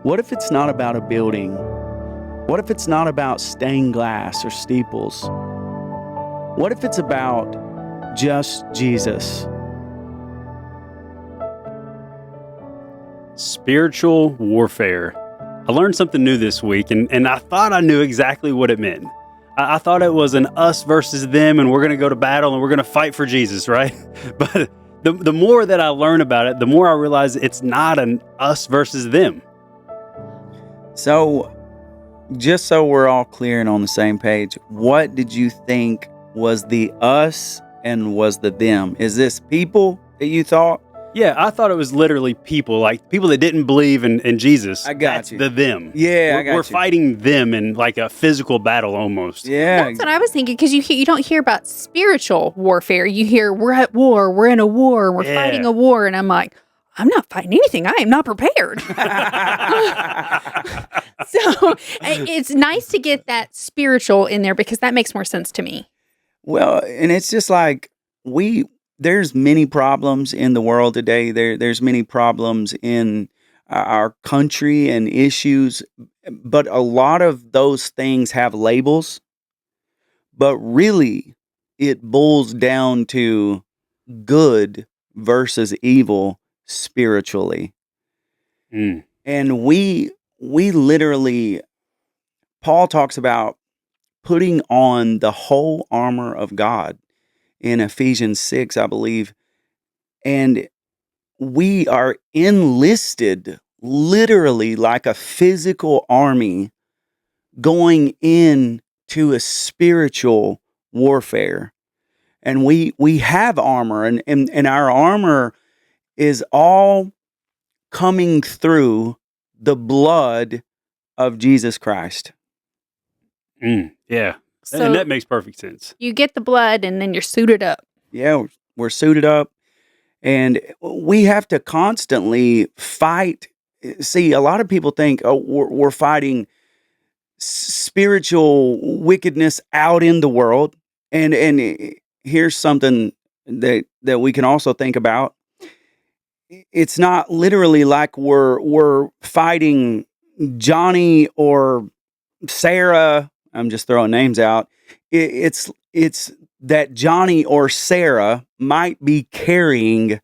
What if it's not about a building? What if it's not about stained glass or steeples? What if it's about just Jesus? Spiritual warfare. I learned something new this week, and I thought I knew exactly what it meant. I thought it was an us versus them, and we're going to go to battle, and we're going to fight for Jesus, right? But the more that I learn about it, the more I realize it's not an us versus them. So, just so we're all clear and on the same page, what did you think was the us and was the them? Is this people that you thought? Yeah, I thought it was literally people, like people that didn't believe in Jesus. I got That's you. the them. Yeah, we're, I got we're you. fighting them in like a physical battle almost. Yeah. That's what I was thinking, because you don't hear about spiritual warfare. You hear we're at war, we're in a war, we're Yeah. fighting a war, and I'm like, I'm not fighting anything. I am not prepared. So it's nice to get that spiritual in there because that makes more sense to me. Well, and it's just like there's many problems in the world today. There's many problems in our country and issues, but a lot of those things have labels. But really, it boils down to good versus evil spiritually. Mm. And we literally, Paul talks about putting on the whole armor of God in Ephesians 6, I believe. And we are enlisted literally like a physical army going into a spiritual warfare. And we have armor, and our armor is all coming through the blood of Jesus Christ. Yeah, So and that makes perfect sense. you get the blood and then you're suited up. Yeah, we're suited up, and we have to constantly fight. See, a lot of people think, oh, we're fighting spiritual wickedness out in the world, and here's something that we can also think about. It's not literally like we're fighting Johnny or Sarah. I'm just throwing names out. It's that Johnny or Sarah might be carrying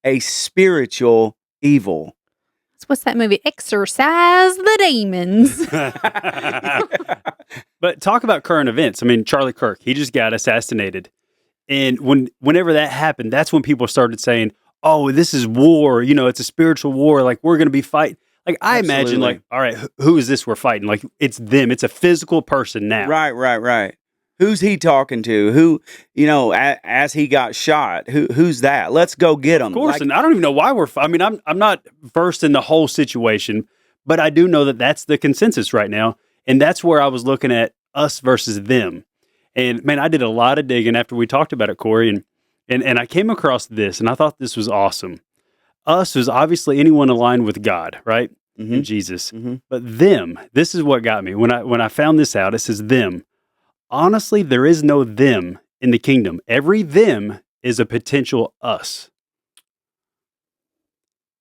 a spiritual evil. So what's that movie? Exorcise the Demons. But talk about current events. I mean, Charlie Kirk, he just got assassinated. And whenever that happened, that's when people started saying, oh, this is war. You know, it's a spiritual war. Like, we're going to be fighting. Like, I imagine, Absolutely. like, all right, who is this we're fighting? Like, it's them. It's a physical person now. Right. Who's he talking to? Who, as he got shot? Who's that? Let's go get him. Of course, and I don't even know why I mean, I'm not versed in the whole situation, but I do know that that's the consensus right now, and that's where I was looking at us versus them. And man, I did a lot of digging after we talked about it, Corey, and I came across this, and I thought this was awesome. Us is obviously anyone aligned with God, right? Mm-hmm. And Jesus. Mm-hmm. But them, this is what got me. When I found this out, it says them. Honestly, there is no them in the kingdom. Every them is a potential us.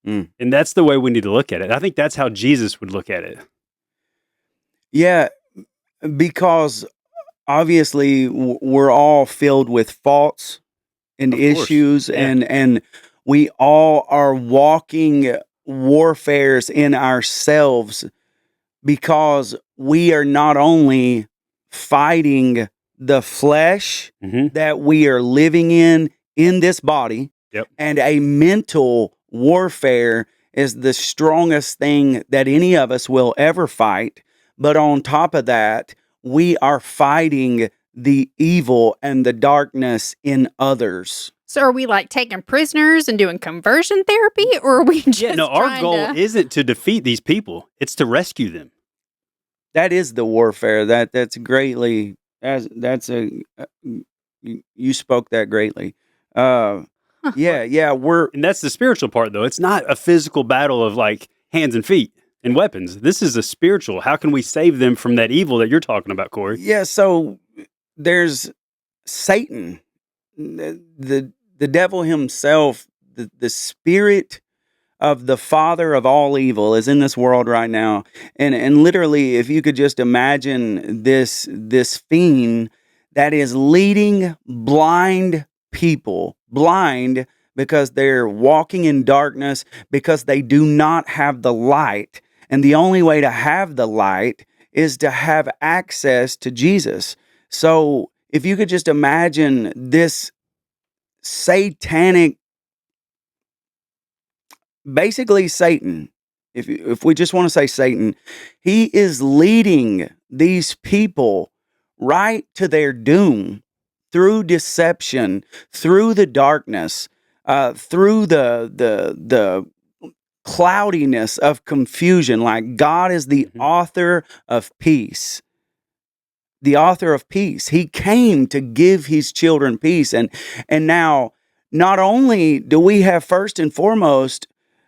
Mm. And that's the way we need to look at it. I think that's how Jesus would look at it. Yeah, because obviously we're all filled with faults and Of course, issues, yeah. and we all are walking warfares in ourselves, because we are not only fighting the flesh Mm-hmm. that we are living in this body. Yep. And a mental warfare is the strongest thing that any of us will ever fight. But on top of that, we are fighting the evil and the darkness in others. So are we like taking prisoners and doing conversion therapy, or are we just Yeah, no, our trying goal to... isn't to defeat these people. It's to rescue them. That is the warfare. That's greatly, you spoke that greatly. Yeah, we're And that's the spiritual part, though. It's not a physical battle of like hands and feet and weapons. This is a spiritual. How can we save them from that evil that you're talking about, Corey? yeah. So there's Satan, the devil himself, the spirit of the father of all evil is in this world right now. And literally, if you could just imagine this fiend that is leading blind people, blind because they're walking in darkness, because they do not have the light. And the only way to have the light is to have access to Jesus. So if you could just imagine this satanic, basically Satan, if we just want to say Satan, he is leading these people right to their doom through deception, through the darkness, through the cloudiness of confusion. Like, God is the author of peace. The author of peace. He came to give his children peace. And now, not only do we have first and foremost,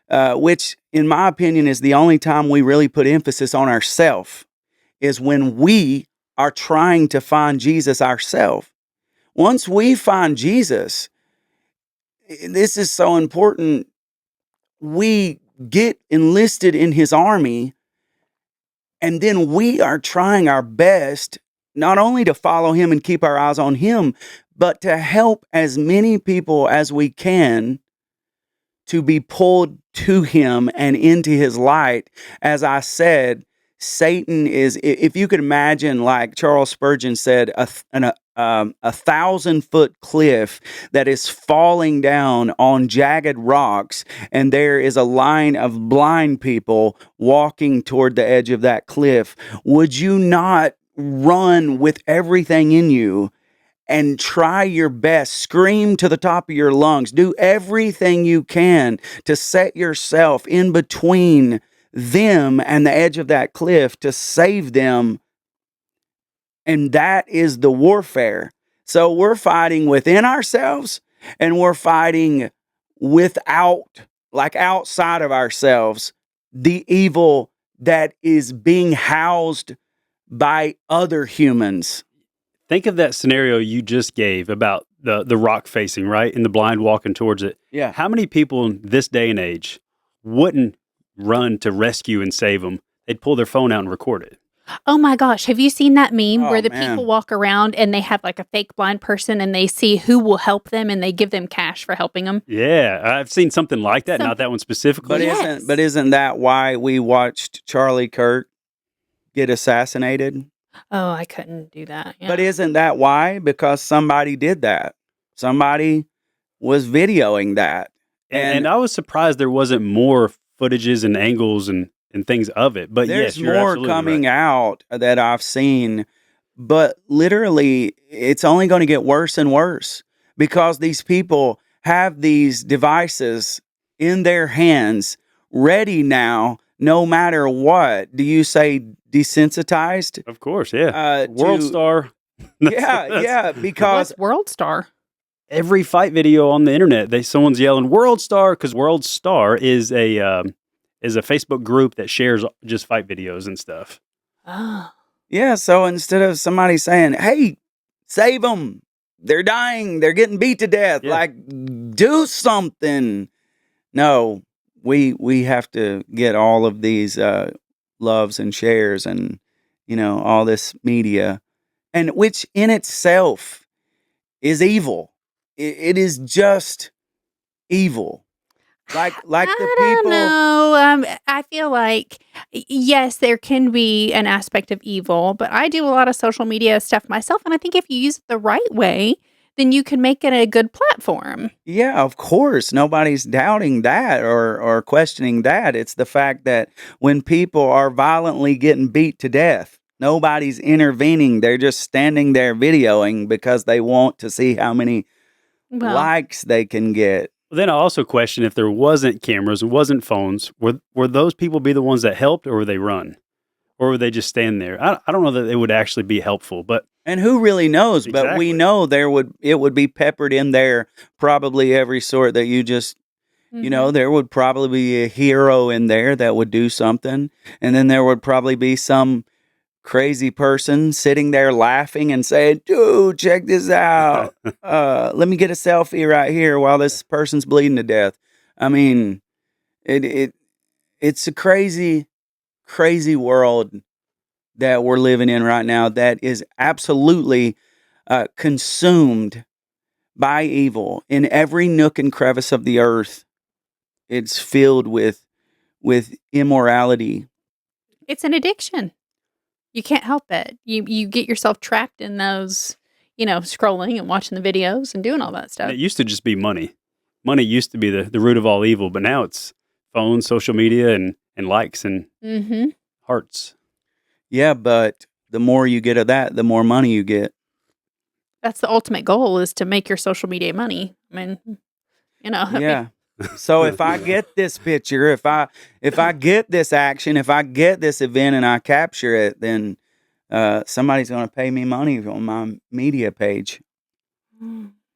which in my opinion is the only time we really put emphasis on ourselves, is when we are trying to find Jesus ourselves. Once we find Jesus, this is so important, we get enlisted in his army, and then we are trying our best not only to follow him and keep our eyes on him, but to help as many people as we can to be pulled to him and into his light. As I said, Satan is, if you could imagine, like Charles Spurgeon said, a 1,000-foot cliff that is falling down on jagged rocks, and there is a line of blind people walking toward the edge of that cliff. Would you not run with everything in you and try your best, scream to the top of your lungs, do everything you can to set yourself in between them and the edge of that cliff to save them? And that is the warfare. So we're fighting within ourselves, and we're fighting outside of ourselves, the evil that is being housed by other humans. Think of that scenario you just gave about the rock facing, right? And the blind walking towards it. Yeah. How many people in this day and age wouldn't run to rescue and save them? They'd pull their phone out and record it. Oh my gosh. Have you seen that meme Oh, where the man. people walk around and they have like a fake blind person and they see who will help them and they give them cash for helping them? Yeah, I've seen something like that. Not that one specifically. But Yes. isn't that why we watched Charlie Kirk get assassinated? Oh, I couldn't do that. Yeah. But isn't that why? Because somebody did that. Somebody was videoing that. And I was surprised there wasn't more footages and angles and things of it. But there's yes, you're more absolutely coming right. out that I've seen, but literally it's only going to get worse and worse because these people have these devices in their hands ready now, no matter what. Do you say desensitized? Of course, yeah. To- World Star. Yeah, because What's World Star? Every fight video on the internet, someone's yelling World Star because World Star is a Facebook group that shares just fight videos and stuff. Oh. yeah, so instead of somebody saying, "Hey, save them. They're dying. They're getting beat to death." Yeah. Like, do something. No, we have to get all of these loves and shares and all this media, and which in itself is evil. It is just evil. Like the I don't people. know. I feel like, yes, there can be an aspect of evil, but I do a lot of social media stuff myself. And I think if you use it the right way, then you can make it a good platform. Yeah, of course. Nobody's doubting that or questioning that. It's the fact that when people are violently getting beat to death, nobody's intervening. They're just standing there videoing because they want to see how many Well, likes they can get. Then I also question if there wasn't cameras and wasn't phones, were those people be the ones that helped, or would they run, or would they just stand there? I don't know that it would actually be helpful, but And who really knows? But Exactly. we know it would be peppered in there, probably every sort that you just, there would probably be a hero in there that would do something. And then there would probably be some crazy person sitting there laughing and saying, "Dude, check this out. Let me get a selfie right here while this person's bleeding to death." I mean, it it's a crazy, crazy world that we're living in right now that is absolutely consumed by evil in every nook and crevice of the earth. It's filled with immorality. It's an addiction. You can't help it. You get yourself trapped in those, scrolling and watching the videos and doing all that And stuff. it used to just be money. Money used to be the root of all evil, but now it's phones, social media, and likes and Mm-hmm. hearts. Yeah, but the more you get of that, the more money you get. That's the ultimate goal, is to make your social media money. I mean, Yeah. So if I get this picture, if I get this action, if I get this event and I capture it, then somebody's going to pay me money on my media page.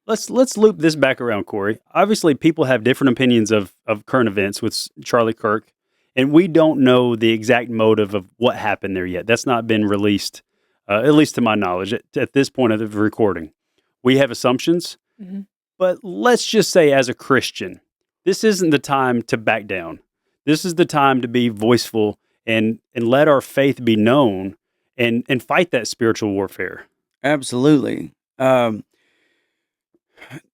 Let's loop this back around, Corey. Obviously, people have different opinions of current events with Charlie Kirk, and we don't know the exact motive of what happened there yet. That's not been released, at least to my knowledge, at this point of the recording. We have assumptions, Mhm. but let's just say, as a Christian, this isn't the time to back down. This is the time to be voiceful and let our faith be known and fight that spiritual warfare. Absolutely.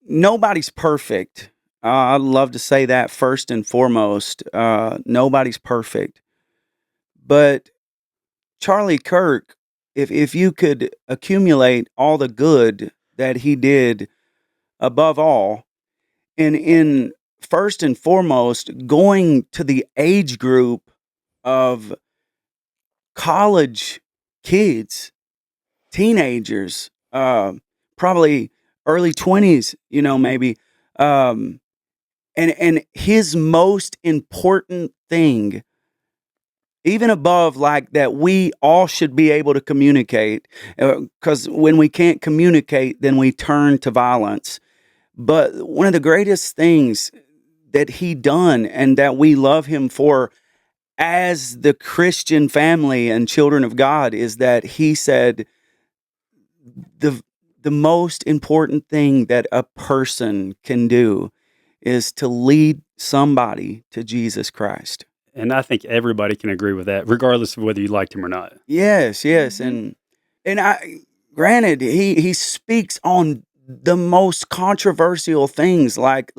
Nobody's perfect. I'd love to say that first and foremost. Nobody's perfect. But Charlie Kirk, if you could accumulate all the good that he did above all, and in first and foremost, going to the age group of college kids, teenagers, probably early 20s, maybe. And his most important thing, even above like that, we all should be able to communicate, because when we can't communicate, then we turn to violence. But one of the greatest things that he done and that we love him for as the Christian family and children of God is that he said the most important thing that a person can do is to lead somebody to Jesus Christ. And I think everybody can agree with that, regardless of whether you liked him or not. Yes, Mhm. and I granted he speaks on the most controversial things like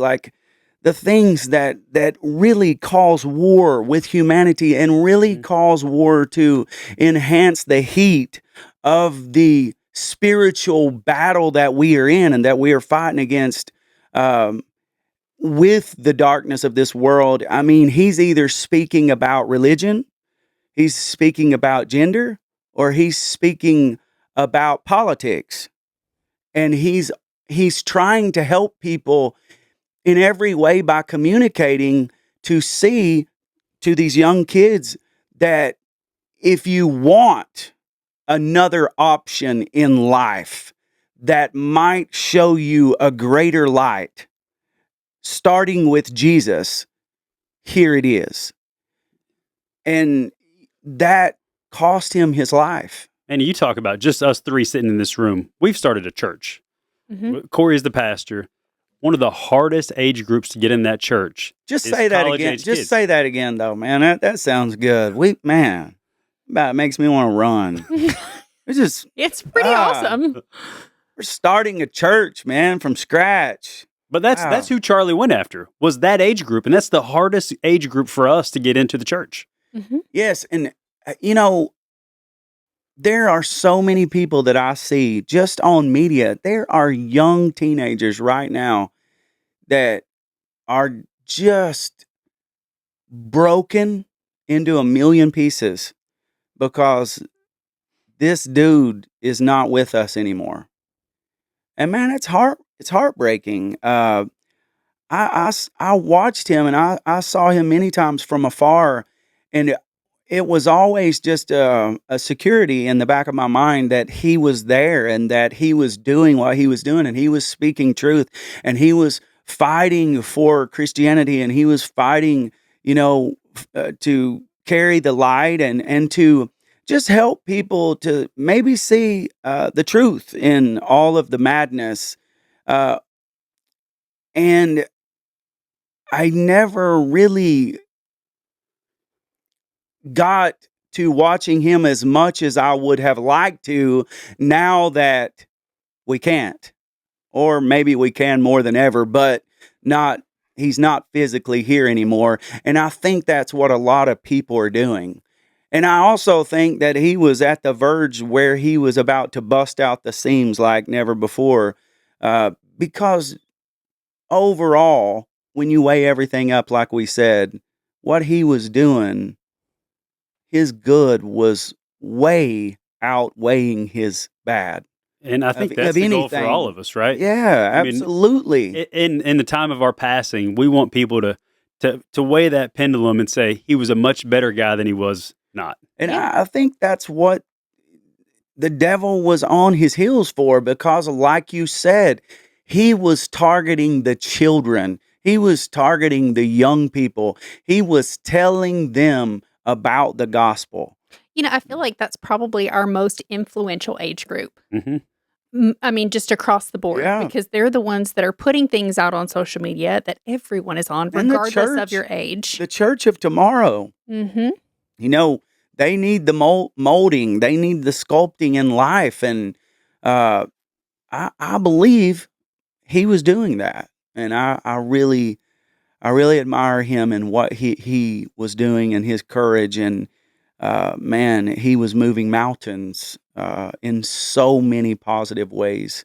the things that really cause war with humanity and really Mhm. cause war to enhance the heat of the spiritual battle that we are in and that we are fighting against, um, with the darkness of this world. I mean, he's either speaking about religion, he's speaking about gender, or he's speaking about politics. And he's trying to help people in every way by communicating to see to these young kids that if you want another option in life that might show you a greater light, starting with Jesus, here it is. And that cost him his life. And you talk about just us three sitting in this room. We've started a church. Mhm. Corey is the pastor. One of the hardest age groups to get in that church. Just is say that again. college-age Just kids. say that again, though, man. That sounds good. About makes me want to run. It's just It's pretty Ah. awesome. we're starting a church, man, from scratch. But that's who Charlie went after, was that age group. And that's the hardest age group for us to get into the church. Mhm. Yes, and there are so many people that I see just on media. There are young teenagers right now that are just broken into a million pieces because this dude is not with us anymore. And man, it's heartbreaking. I watched him and I saw him many times from afar, and it was always just a security in the back of my mind that he was there and that he was doing what he was doing and he was speaking truth and he was fighting for Christianity and he was fighting, to carry the light and to just help people to maybe see the truth in all of the madness. Uh, and I never really got to watching him as much as I would have liked to, now that we can't. Or maybe we can more than ever, but he's not physically here anymore. And I think that's what a lot of people are doing. And I also think that he was at the verge where he was about to bust out the seams like never before. Because overall, when you weigh everything up, like we said, what he was doing, his good was way outweighing his bad. And I think that's of the goal for anything. all of us, right? Yeah, I mean, absolutely. In the time of our passing, we want people to weigh that pendulum and say he was a much better guy than he was not. And I think that's what the devil was on his heels for, because like you said, he was targeting the children. He was targeting the young people. He was telling them about the gospel. You know, I feel like that's probably our most influential age group. Mm-hmm. I mean, just across the board, because they're the ones that are putting things out on social media that everyone is on, And the regardless of church, your age. the church of tomorrow, Mm-hmm. you know, they need the molding, they need the sculpting in life. And I believe he was doing that. And I really admire him and what he was doing and his courage. And man, he was moving mountains in so many positive ways,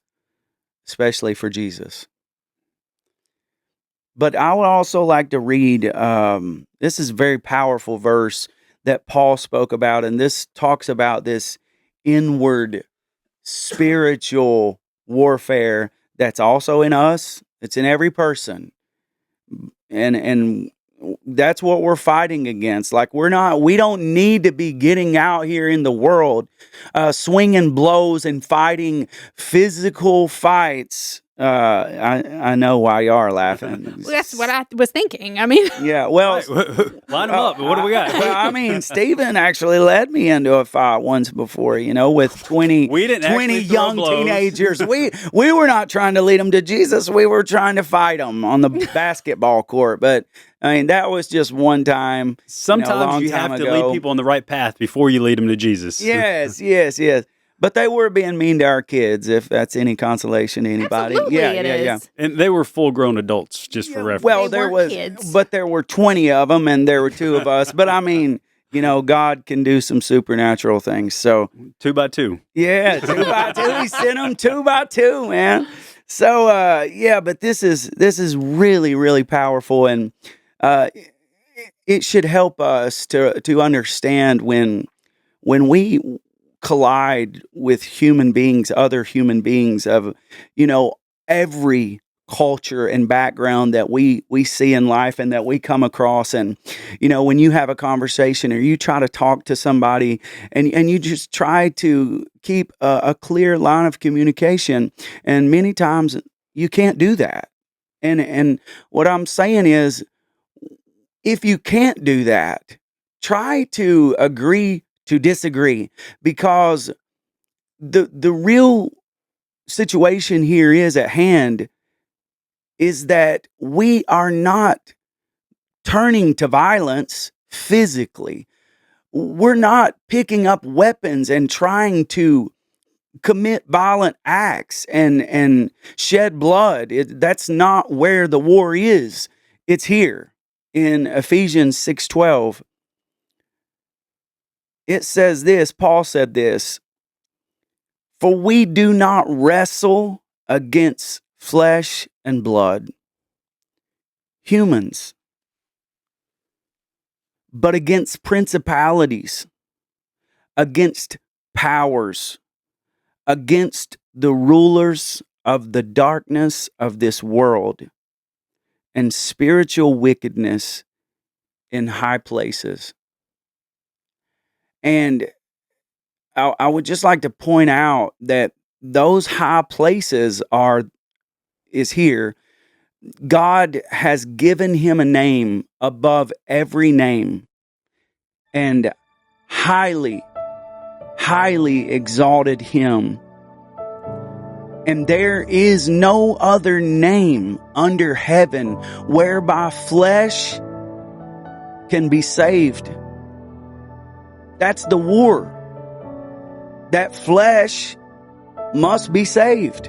especially for Jesus. But I would also like to read, this is a very powerful verse that Paul spoke about, and this talks about this inward spiritual warfare that's also in us. It's in every person. And that's what we're fighting against. Like, we don't need to be getting out here in the world, swinging blows and fighting physical fights. I know why you are laughing. Well, that's what I was thinking. I mean, Yeah, well, Line them up. What do we got? well, I mean, Stephen actually led me into a fight once before, with 20, We didn't 20 actually throw young blows. teenagers. We were not trying to lead them to Jesus. We were trying to fight them on the basketball court. But I mean, that was just one time. Sometimes long you time have to ago. lead people on the right path before you lead them to Jesus. Yes. But they were being mean to our kids, if that's any consolation to anybody. absolutely it is. And they were full-grown adults, just for reference. Well, They there weren't was, kids. but there were 20 of them, and there were 2 of us. But I mean, God can do some supernatural things. So 2 by 2. yeah, 2 by 2. He sent them 2 by 2, man. So but this is really, really powerful, and it should help us to understand when we collide with human beings, other human beings of, every culture and background that we see in life and that we come across. And, when you have a conversation or you try to talk to somebody and you just try to keep a clear line of communication, and many times you can't do that. And what I'm saying is, if you can't do that, try to agree to disagree, because the real situation here is at hand is that we are not turning to violence physically. We're not picking up weapons and trying to commit violent acts and shed blood. That's not where the war is. It's here in Ephesians 6:12. It says this, Paul said this, "For we do not wrestle against flesh and blood, humans, but against principalities, against powers, against the rulers of the darkness of this world, and spiritual wickedness in high places." And I would just like to point out that those high places is here. God has given him a name above every name, and highly, highly exalted him. And there is no other name under heaven whereby flesh can be saved. That's the war. That flesh must be saved.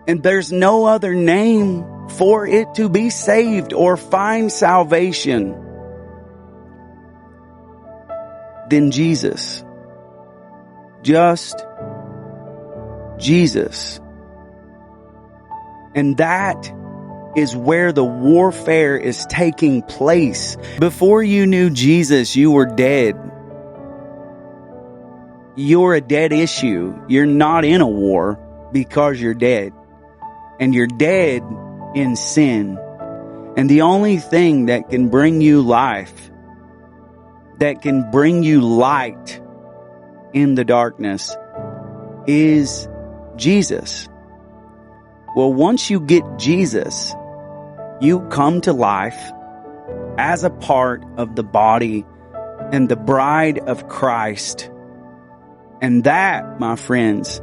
And there's no other name for it to be saved or find salvation than Jesus. Just Jesus. And that is where the warfare is taking place. Before you knew Jesus, you were dead. You're a dead issue. You're not in a war because you're dead. And you're dead in sin. And the only thing that can bring you life, that can bring you light in the darkness, is Jesus. Well, once you get Jesus, you come to life as a part of the body and the bride of Christ. And that, my friends,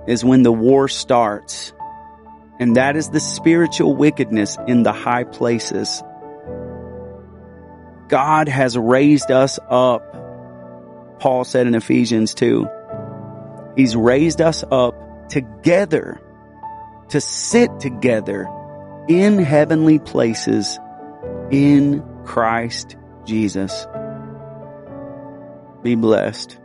is when the war starts. And that is the spiritual wickedness in the high places. God has raised us up, Paul said in Ephesians 2. He's raised us up together to sit together in heavenly places in Christ Jesus. Be blessed.